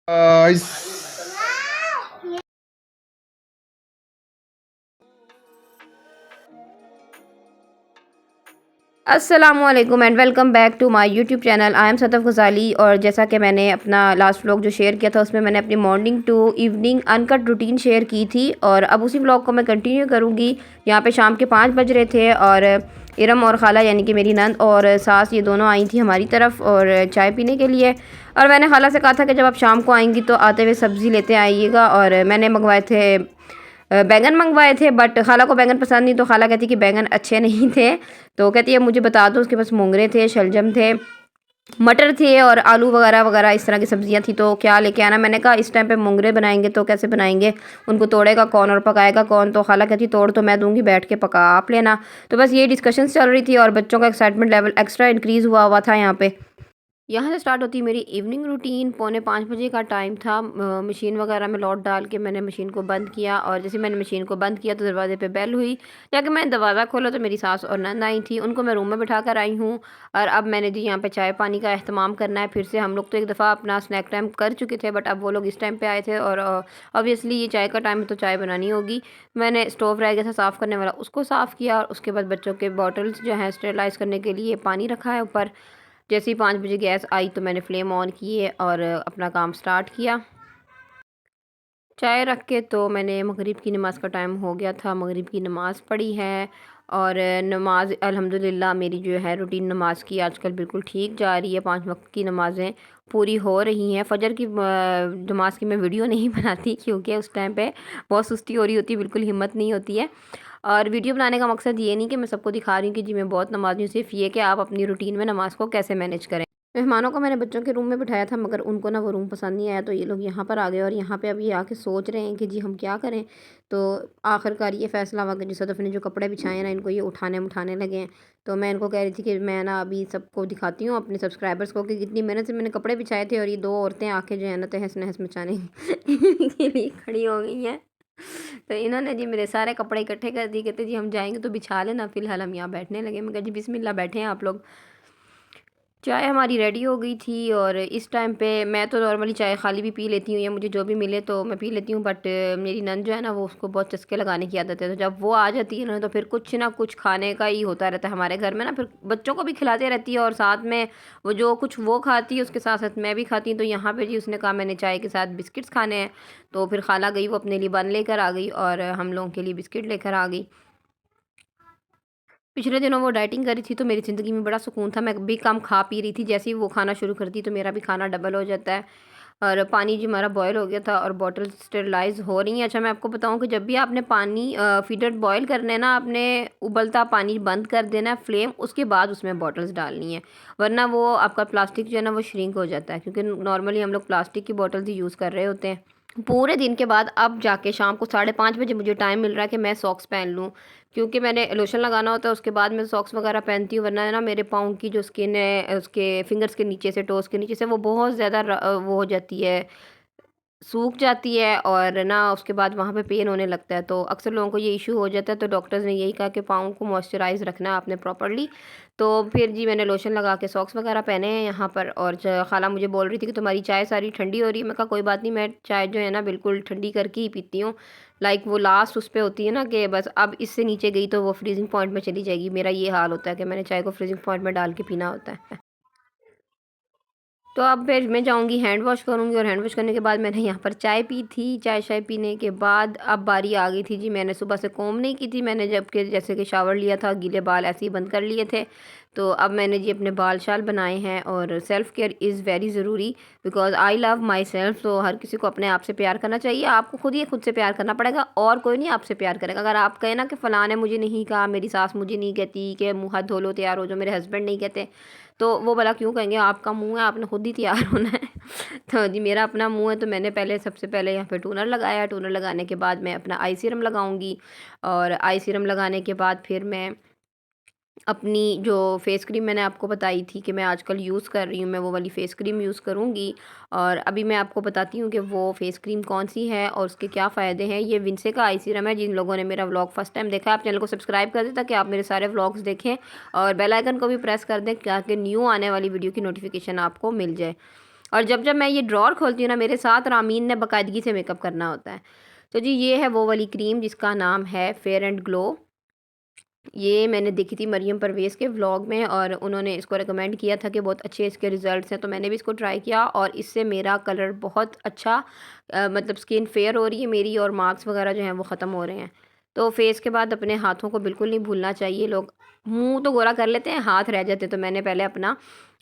Guys, अस्सलामुअलैकुम and welcome back to my YouTube channel. I am Sataf Ghazali. और जैसा कि मैंने अपना लास्ट व्लॉग जो शेयर किया था उसमें मैंने अपनी morning to evening uncut routine share की थी और अब उसी व्लॉग को मैं कंटिन्यू करूँगी। यहाँ पे शाम के 5 बज रहे थे और इरम और खाला यानी कि मेरी नंद और सास ये दोनों आई थी हमारी तरफ और चाय पीने के लिए। और मैंने खाला से कहा था कि जब आप शाम को आएंगी तो आते हुए सब्ज़ी लेते आइएगा। और मैंने मंगवाए थे बैंगन मंगवाए थे, बट खाला को बैंगन पसंद नहीं तो खाला कहती कि बैंगन अच्छे नहीं थे। तो कहती है मुझे बता दो। उसके पास मोंगरे थे, शलजम थे, मटर थे और आलू वगैरह वगैरह इस तरह की सब्जियां थी। तो क्या लेके आना। मैंने कहा इस टाइम पे मोंगरे बनाएंगे तो कैसे बनाएंगे, उनको तोड़ेगा कौन और पकाएगा कौन। तो खाला कहती तोड़ तो मैं दूंगी, बैठ के पका आप लेना। तो बस ये डिस्कशंस चल रही थी और बच्चों का एक्साइटमेंट लेवल एक्स्ट्रा इंक्रीज़ हुआ हुआ था यहाँ पे। यहाँ से स्टार्ट होती है मेरी इवनिंग रूटीन। 4:45 का टाइम था। मशीन वगैरह में लौट डाल के मैंने मशीन को बंद किया और जैसे मैंने मशीन को बंद किया तो दरवाजे पे बेल हुई। जाके मैंने दरवाज़ा खोला तो मेरी सास और नंद आई थी, उनको मैं रूम में बिठा कर आई हूँ। और अब मैंने जी यहाँ पे चाय पानी का अहतमाम करना है। फिर से हम लोग तो एक दफ़ा अपना स्नैक टाइम कर चुके थे, बट अब वो लोग इस टाइम पर आए थे और ऑब्वियसली ये चाय का टाइम है तो चाय बनानी होगी। मैंने स्टोव रह गया था साफ़ करने वाला, उसको साफ़ किया और उसके बाद बच्चों के बॉटल्स जो हैं स्टेरलाइज़ करने के लिए पानी रखा है ऊपर। जैसे ही 5 बजे गैस आई तो मैंने फ्लेम ऑन किए और अपना काम स्टार्ट किया। चाय रख के तो मैंने मगरिब की नमाज़ का टाइम हो गया था, मगरिब की नमाज़ पढ़ी है। और नमाज अल्हम्दुलिल्लाह मेरी जो है रूटीन नमाज की आजकल बिल्कुल ठीक जा रही है। 5 वक्त की नमाज़ें पूरी हो रही हैं। फ़जर की नमाज की मैं वीडियो नहीं बनाती क्योंकि उस टाइम पे बहुत सुस्ती हो रही होती है, बिल्कुल हिम्मत नहीं होती है। और वीडियो बनाने का मकसद ये नहीं कि मैं सबको दिखा रही हूँ कि जी मैं बहुत नमाज़ी हूँ, सिर्फ़ ये कि आप अपनी रूटीन में नमाज को कैसे मैनेज करें। मेहमानों को मैंने बच्चों के रूम में बिठाया था मगर उनको ना वो रूम पसंद नहीं आया तो ये लोग यहाँ पर आ गए और यहाँ पे अब ये आके सोच रहे हैं कि जी हम क्या करें। तो आखिरकार ये फ़ैसला हुआ कि जी सदफ़ ने जो कपड़े बिछाए हैं ना इनको ये उठाने लगे हैं। तो मैं इनको कह रही थी कि मैं ना अभी सबको दिखाती हूँ अपने सब्सक्राइबर्स को कि कितनी मेहनत से मैंने कपड़े बिछाए थे और ये 2 औरतें आके जो है ना तहस नहस मचाने के लिए खड़ी हो गई हैं। तो इन्होंने जी मेरे सारे कपड़े इकट्ठे कर दिए, कहते जी हम जाएंगे तो बिछा लेना, फ़िलहाल हम यहाँ बैठने लगे। मैं कहा जी बिस्मिल्लाह बैठे हैं आप लोग। चाय हमारी रेडी हो गई थी और इस टाइम पे मैं तो नॉर्मली चाय खाली भी पी लेती हूँ या मुझे जो भी मिले तो मैं पी लेती हूँ, बट मेरी नंद जो है ना वो उसको बहुत चस्के लगाने की आदत है। तो जब वो आ जाती है ना तो फिर कुछ ना कुछ खाने का ही होता रहता है हमारे घर में ना। फिर बच्चों को भी खिलाते रहती है और साथ में वो जो कुछ वो खाती है उसके साथ साथ मैं भी खाती हूँ। तो यहाँ पे जी उसने कहा मैंने चाय के साथ बिस्किट्स खाने हैं। तो फिर खाला गई, वो अपने लिए बन लेकर आ गई और हम लोगों के लिए बिस्किट लेकर आ गई। पिछले दिनों वो डाइटिंग करी थी तो मेरी ज़िंदगी में बड़ा सुकून था। मैं भी कम खा पी रही थी, जैसे ही वो खाना शुरू करती तो मेरा भी खाना डबल हो जाता है। और पानी जी हमारा बॉयल हो गया था और बॉटल स्टेरिलाइज़ हो रही हैं। अच्छा मैं आपको बताऊँ कि जब भी आपने पानी फीडर बॉयल करना है ना, आपने उबलता पानी बंद कर देना है फ्लेम, उसके बाद उसमें बॉटल्स डालनी है। वरना वो आपका प्लास्टिक जो है ना वो श्रिंक हो जाता है, क्योंकि नॉर्मली हम लोग प्लास्टिक की बॉटल्स ही यूज़ कर रहे होते हैं। पूरे दिन के बाद अब जाके शाम को 5:30 बजे मुझे टाइम मिल रहा है कि मैं सॉक्स पहन लूँ, क्योंकि मैंने लोशन लगाना होता है उसके बाद मैं सॉक्स वगैरह पहनती हूँ। वरना है ना मेरे पाँव की जो स्किन है उसके फिंगर्स के नीचे से, टोज़ के नीचे से वो बहुत ज़्यादा वो हो जाती है, सूख जाती है और ना उसके बाद वहाँ पे पेन होने लगता है। तो अक्सर लोगों को ये इशू हो जाता है, तो डॉक्टर्स ने यही कहा कि पाँव को मॉइस्चराइज़ रखना है आपने प्रॉपर्ली। तो फिर जी मैंने लोशन लगा के सॉक्स वगैरह पहने हैं यहाँ पर। और खाला मुझे बोल रही थी कि तुम्हारी चाय सारी ठंडी हो रही है। मैं कहा कोई बात नहीं, मैं चाय जो है ना बिल्कुल ठंडी करके ही पीती हूँ। लाइक वो लास्ट उस पे होती है ना कि बस अब इससे नीचे गई तो वो फ्रीजिंग पॉइंट में चली जाएगी। मेरा ये हाल होता है कि मैंने चाय को फ्रीजिंग पॉइंट में डाल के पीना होता है। तो अब फिर मैं जाऊँगी हैंड वॉश करूँगी और हैंड वॉश करने के बाद मैंने यहाँ पर चाय पी थी। चाय शाय पीने के बाद अब बारी आ गई थी जी, मैंने सुबह से कोम नहीं की थी। मैंने जबकि जैसे कि शावर लिया था, गीले बाल ऐसे ही बंद कर लिए थे। तो अब मैंने जी अपने बाल शाल बनाए हैं और सेल्फ़ केयर इज़ वेरी ज़रूरी, because I love my self. तो हर किसी को अपने आप से प्यार करना चाहिए। आपको खुद ही खुद से प्यार करना पड़ेगा और कोई नहीं आपसे प्यार करेगा। अगर आप कहें ना कि फ़लाँ ने मुझे नहीं कहा, मेरी सास मुझे नहीं कहती कि मुँह हाथ धो लो तैयार हो जाओ, मेरे हस्बैंड नहीं कहते, तो वो भला क्यों कहेंगे। आपका मुँह है, आपने खुद ही तैयार होना है। तो जी मेरा अपना मुँह है तो मैंने पहले सबसे पहले यहाँ पे टोनर लगाया। टोनर लगाने के बाद मैं अपना आई सीरम लगाऊँगी और आई सीरम लगाने के बाद फिर मैं अपनी जो फ़ेस क्रीम मैंने आपको बताई थी कि मैं आजकल यूज़ कर रही हूँ, मैं वो वाली फ़ेस क्रीम यूज़ करूँगी। और अभी मैं आपको बताती हूँ कि वो फ़ेस क्रीम कौन-सी है और उसके क्या फ़ायदे हैं। ये विंसे का आई सीरम है। जिन लोगों ने मेरा व्लॉग फर्स्ट टाइम देखा है, आप चैनल को सब्सक्राइब कर दें ताकि आप मेरे सारे व्लॉग्स देखें और बेल आइकन को भी प्रेस कर दें ताकि न्यू आने वाली वीडियो की नोटिफ़िकेशन आपको मिल जाए। और जब जब मैं ये ड्रॉर खोलती हूँ ना, मेरे साथ रामीन ने बाकायदगी से मेकअप करना होता है। तो जी ये है वो वाली क्रीम जिसका नाम है फेयर एंड ग्लो। ये मैंने देखी थी मरियम परवेज़ के व्लॉग में और उन्होंने इसको रिकमेंड किया था कि बहुत अच्छे इसके रिज़ल्ट्स हैं, तो मैंने भी इसको ट्राई किया और इससे मेरा कलर बहुत अच्छा मतलब स्किन फेयर हो रही है मेरी और मार्क्स वगैरह जो हैं वो ख़त्म हो रहे हैं। तो फेस के बाद अपने हाथों को बिल्कुल नहीं भूलना चाहिए। लोग मुँह तो गोरा कर लेते हैं, हाथ रह जाते हैं, तो मैंने पहले अपना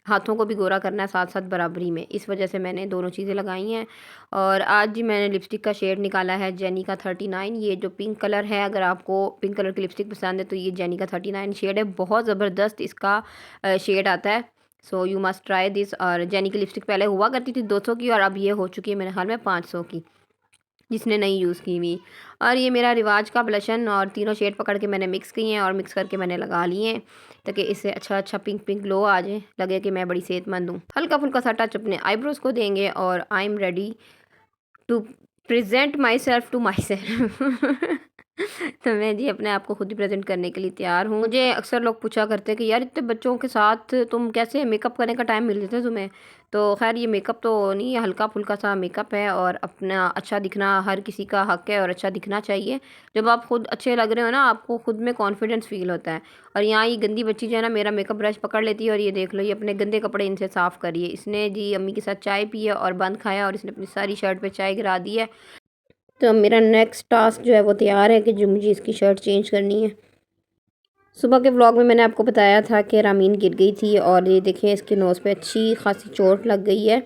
हाथों को भी गोरा करना है साथ-साथ बराबरी में। इस वजह से मैंने दोनों चीज़ें लगाई हैं। और आज जी मैंने लिपस्टिक का शेड निकाला है जेनी का 39। ये जो पिंक कलर है, अगर आपको पिंक कलर की लिपस्टिक पसंद है तो ये जेनी का 39 शेड है। बहुत ज़बरदस्त इसका शेड आता है। So you must try this. और जेनी की लिपस्टिक पहले हुआ करती थी 200 की और अब ये हो चुकी है मेरे ख़्याल में 500 की, जिसने नहीं यूज़ की हुई। और ये मेरा रिवाज का ब्लशन और तीनों शेड पकड़ के मैंने मिक्स किए हैं और मिक्स करके मैंने लगा लिए हैं ताकि इससे अच्छा अच्छा पिंक पिंक ग्लो आ जाए, लगे कि मैं बड़ी सेहतमंद हूँ। हल्का फुल्का सा टच अपने आईब्रोज़ को देंगे और I am ready to present myself to myself. तो मैं जी अपने आप को खुद ही प्रेजेंट करने के लिए तैयार हूँ। मुझे अक्सर लोग पूछा करते हैं कि यार इतने बच्चों के साथ तुम कैसे मेकअप करने का टाइम मिल जाता है तुम्हें। तो खैर ये मेकअप तो नहीं है, हल्का फुल्का सा मेकअप है और अपना अच्छा दिखना हर किसी का हक है और अच्छा दिखना चाहिए। जब आप खुद अच्छे लग रहे हो ना, आपको खुद में कॉन्फिडेंस फील होता है। और यहाँ ये गंदी बच्ची जो है ना, मेरा मेकअप ब्रश पकड़ लेती है और ये देख लो, ये अपने गंदे कपड़े इनसे साफ़ करिए। इसने जी अम्मी के साथ चाय पी है और बंद खाया और इसने अपनी सारी शर्ट पे चाय गिरा दी है। तो अब मेरा नेक्स्ट टास्क जो है वो तैयार है कि जो मुझे इसकी शर्ट चेंज करनी है। सुबह के व्लॉग में मैंने आपको बताया था कि रामीन गिर गई थी और ये देखें इसके नोज़ पे अच्छी खासी चोट लग गई है।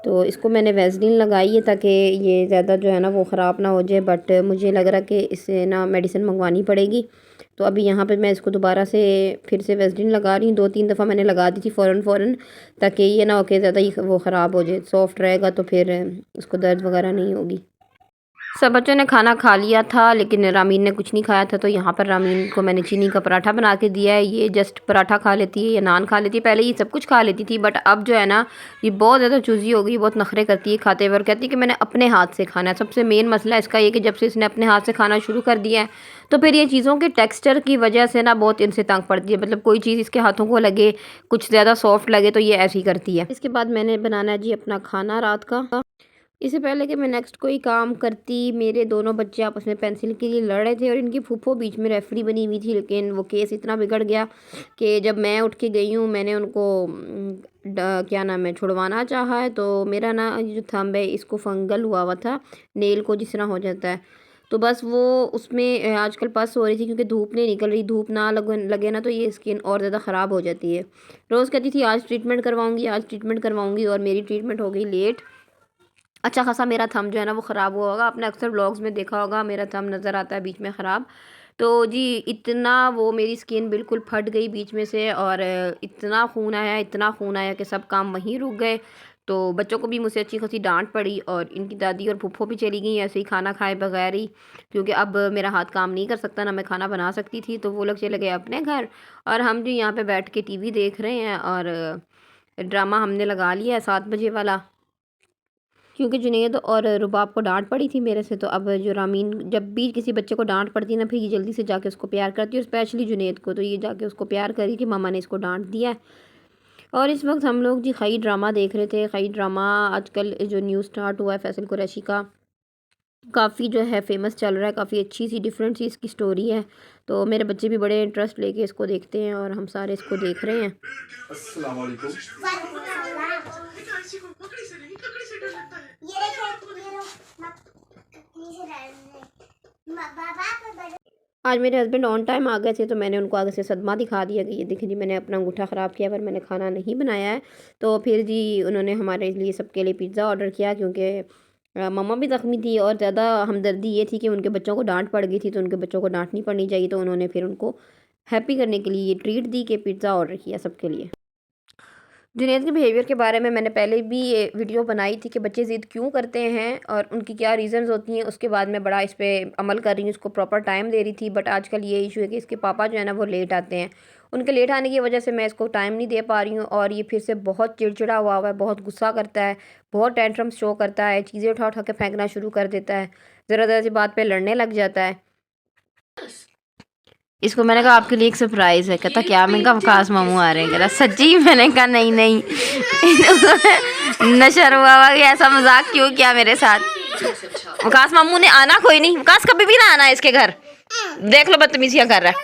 तो इसको मैंने वैसलीन लगाई है ताकि ये ज़्यादा जो है ना वो ख़राब ना हो जाए, बट मुझे लग रहा कि इससे ना मेडिसिन मंगवानी पड़ेगी। तो अभी यहाँ पे मैं इसको दोबारा से फिर से वैसलीन लगा रही हूँ। 2-3 दफ़ा मैंने लगा दी थी फ़ौरन ताकि ये ना हो कि ज़्यादा ही वो ख़राब हो जाए। सॉफ्ट रहेगा तो फिर उसको दर्द वगैरह नहीं होगी। सब बच्चों ने खाना खा लिया था लेकिन रामीन ने कुछ नहीं खाया था, तो यहाँ पर रामीन को मैंने चीनी का पराठा बना के दिया है। ये जस्ट पराठा खा लेती है या नान खा लेती है। पहले ये सब कुछ खा लेती थी बट अब जो है ना ये बहुत ज़्यादा चूज़ी हो गई, बहुत नखरे करती है खाते हुए और कहती है कि मैंने अपने हाथ से खाना है। सबसे मेन मसला इसका ये कि जब से इसने अपने हाथ से खाना शुरू कर दिया है तो फिर ये चीज़ों के टेक्सचर की वजह से ना बहुत इनसे तंग पड़ती है। मतलब कोई चीज़ इसके हाथों को लगे, कुछ ज़्यादा सॉफ्ट लगे तो ये ऐसी करती है। इसके बाद मैंने बनाना है जी अपना खाना रात का। इससे पहले कि मैं नेक्स्ट कोई काम करती, मेरे दोनों बच्चे आपस में पेंसिल के लिए लड़ रहे थे और इनकी फूफो बीच में रेफरी बनी हुई थी। लेकिन वो केस इतना बिगड़ गया कि जब मैं उठ के गई हूँ मैंने उनको क्या नाम है छुड़वाना चाहा है, तो मेरा ना ये जो थंब है इसको फंगल हुआ था, नेल को जिस तरह हो जाता है। तो बस वो उसमें आजकल पस हो रही थी क्योंकि धूप नहीं निकल रही, धूप ना लगे ना तो ये स्किन और ज़्यादा ख़राब हो जाती है। रोज़ कहती थी आज ट्रीटमेंट करवाऊँगी, आज ट्रीटमेंट करवाऊँगी और मेरी ट्रीटमेंट हो गई लेट। अच्छा खासा मेरा थंब जो है ना वो ख़राब हुआ होगा। आपने अक्सर व्लॉग्स में देखा होगा मेरा थंब नज़र आता है बीच में ख़राब। तो जी इतना वो मेरी स्किन बिल्कुल फट गई बीच में से और इतना खून आया कि सब काम वहीं रुक गए। तो बच्चों को भी मुझसे अच्छी खासी डांट पड़ी और इनकी दादी और फूफो भी चली गई ऐसे ही खाना खाए बगैर ही, क्योंकि अब मेरा हाथ काम नहीं कर सकता ना मैं खाना बना सकती थी। तो वो लोग चले गए अपने घर और हम जी यहाँ पे बैठ के टीवी देख रहे हैं और ड्रामा हमने लगा लिया है 7 बजे वाला, क्योंकि जुनैद और रुबाब को डांट पड़ी थी मेरे से। तो अब जो रामीन जब भी किसी बच्चे को डांट पड़ती है ना फिर ये जल्दी से जाके उसको प्यार करती है और स्पेशली जुनैद को, तो ये जाके उसको प्यार करी कि मामा ने इसको डांट दिया है। और इस वक्त हम लोग जी खई ड्रामा देख रहे थे। खई ड्रामा आजकल जो न्यू स्टार्ट हुआ है फैसल कुरैशी का, काफ़ी जो है फेमस चल रहा है, काफ़ी अच्छी सी डिफरेंट सी इसकी स्टोरी है। तो मेरे बच्चे भी बड़े इंटरेस्ट लेके इसको देखते हैं और हम सारे इसको देख रहे हैं। अस्सलाम वालेकुम। आज मेरे हस्बैंड ऑन टाइम आ गए थे तो मैंने उनको आगे से सदमा दिखा दिया कि ये देखिए जी मैंने अपना अंगूठा ख़राब किया पर मैंने खाना नहीं बनाया है। तो फिर जी उन्होंने हमारे लिए सबके लिए पिज़्ज़ा ऑर्डर किया क्योंकि मम्मा भी ज़ख्मी थी और ज़्यादा हमदर्दी ये थी कि उनके बच्चों को डांट पड़ गई थी, तो उनके बच्चों को डांट नहीं पड़नी चाहिए। तो उन्होंने फिर उनको हैप्पी करने के लिए ये ट्रीट दी कि पिज़्ज़ा ऑर्डर किया सबके लिए। जुनैद के बिहेवियर के बारे में मैंने पहले भी ये वीडियो बनाई थी कि बच्चे ज़िद क्यों करते हैं और उनकी क्या रीज़न्स होती हैं। उसके बाद मैं बड़ा इस पे अमल कर रही हूँ, उसको प्रॉपर टाइम दे रही थी। बट आजकल ये इशू है कि इसके पापा जो है ना वो लेट आते हैं, उनके लेट आने की वजह से मैं इसको टाइम नहीं दे पा रही हूँ और ये फिर से बहुत चिड़चिड़ा हुआ है, बहुत गुस्सा करता है, बहुत टेंट्रम्स शो करता है, चीज़ें उठा उठा के फेंकना शुरू कर देता है, ज़रा ज़रा सी बात पर लड़ने लग जाता है। इसको मैंने कहा आपके लिए एक सरप्राइज़ है। कहता क्या? मैंने कहा वकास मामू आ रहे हैं। कह रहा सच्ची? मैंने कहा नहीं नहीं नशर हुआ कि ऐसा मजाक क्यों किया मेरे साथ। वकास मामू ने आना कोई नहीं, वकास कभी भी ना आना इसके घर। देख लो बदतमीजियाँ कर रहा है।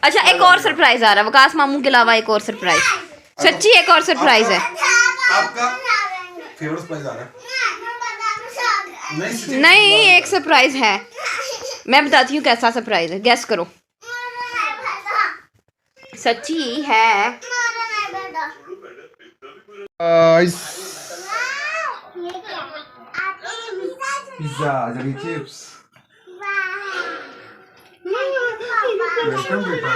अच्छा एक और सरप्राइज आ रहा है वकास मामू के अलावा, एक और सरप्राइज, सच्ची एक और सरप्राइज है। आपका फेवरेट सरप्राइज आ रहा है। नहीं एक सरप्राइज है, मैं बताती हूँ कैसा सरप्राइज है, गैस करो। सच्ची है। पिज्जा, जगी चिप्स। वेलकम बेटा,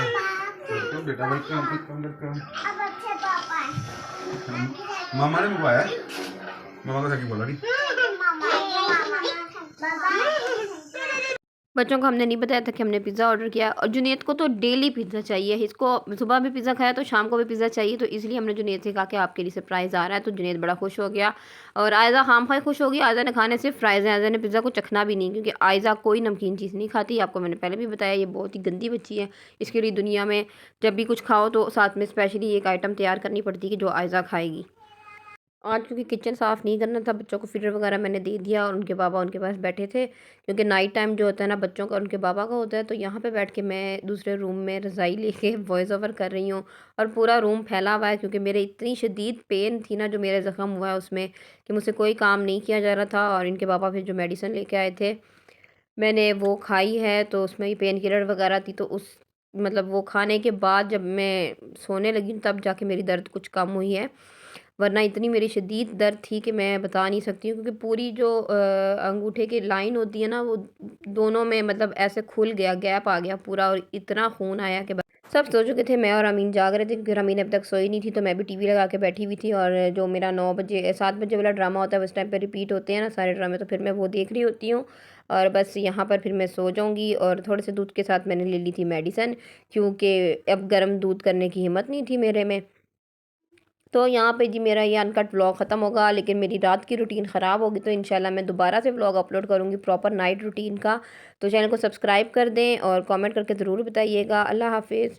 वेलकम बेटा, वेलकम वेलकम वेलकम। मामा ने मंगवाया, मामा को जाके बोला नहीं। बच्चों को हमने नहीं बताया था कि हमने पिज़्ज़ा ऑर्डर किया, और जुनैद को तो डेली पिज़्ज़ा चाहिए। इसको सुबह भी पिज़्ज़ा खाया तो शाम को भी पिज़्ज़ा चाहिए, तो इसलिए हमने जुनैद से कहा कि आपके लिए सरप्राइज़ आ रहा है। तो जुनैद बड़ा खुश हो गया और आयज़ा खाम खाई खुश हो गई। आयज़ा ने खाने सिर्फ फ्राइज़ हैं, आयज़ा ने पिज़्ज़ा को चखना भी नहीं, क्योंकि आयज़ा कोई नमकीन चीज़ नहीं खाती। आपको मैंने पहले भी बताया ये बहुत ही गंदी बच्ची है। इसके लिए दुनिया में जब भी कुछ खाओ तो साथ में स्पेशली एक आइटम तैयार करनी पड़ती है कि जो आयज़ा खाएगी। आज क्योंकि किचन साफ़ नहीं करना था, बच्चों को फीडर वगैरह मैंने दे दिया और उनके बाबा उनके पास बैठे थे, क्योंकि नाइट टाइम जो होता है ना बच्चों का उनके बाबा का होता है। तो यहाँ पे बैठ के मैं दूसरे रूम में रज़ाई लेके वॉइस ओवर कर रही हूँ, और पूरा रूम फैला हुआ है, क्योंकि मेरे इतनी शदीद पेन थी ना जो मेरे ज़ख़म हुआ है उसमें, कि मुझसे कोई काम नहीं किया जा रहा था। और इनके बाबा फिर जो मेडिसिन लेके आए थे मैंने वो खाई है, तो उसमें ही पेन किलर वगैरह थी। तो उस मतलब वो खाने के बाद जब मैं सोने लगी तब जाके मेरी दर्द कुछ कम हुई है, वरना इतनी मेरी शदीद दर्द थी कि मैं बता नहीं सकती हूँ। क्योंकि पूरी जो अंगूठे की लाइन होती है ना वो दोनों में मतलब ऐसे खुल गया, गैप आ गया पूरा, और इतना खून आया कि सब सो चुके थे। मैं और अमीन जाग रहे थे, क्योंकि अमीन अब तक सोई नहीं थी, तो मैं भी टीवी लगा के बैठी हुई थी। और जो मेरा 9 बजे 7 बजे वाला ड्रामा होता है उस टाइम पे रिपीट होते हैं ना सारे ड्रामे, तो फिर मैं वो देख रही होती हूँ। और बस यहाँ पर फिर मैं सो जाऊँगी। और थोड़े से दूध के साथ मैंने ले ली थी मेडिसन, क्योंकि अब गर्म दूध करने की हिम्मत नहीं थी मेरे में। तो यहाँ पे जी मेरा ये अनकट व्लॉग ख़त्म होगा, लेकिन मेरी रात की रूटीन ख़राब होगी, तो इंशाल्लाह मैं दोबारा से व्लॉग अपलोड करूँगी प्रॉपर नाइट रूटीन का। तो चैनल को सब्सक्राइब कर दें और कमेंट करके ज़रूर बताइएगा। अल्लाह हाफिज़।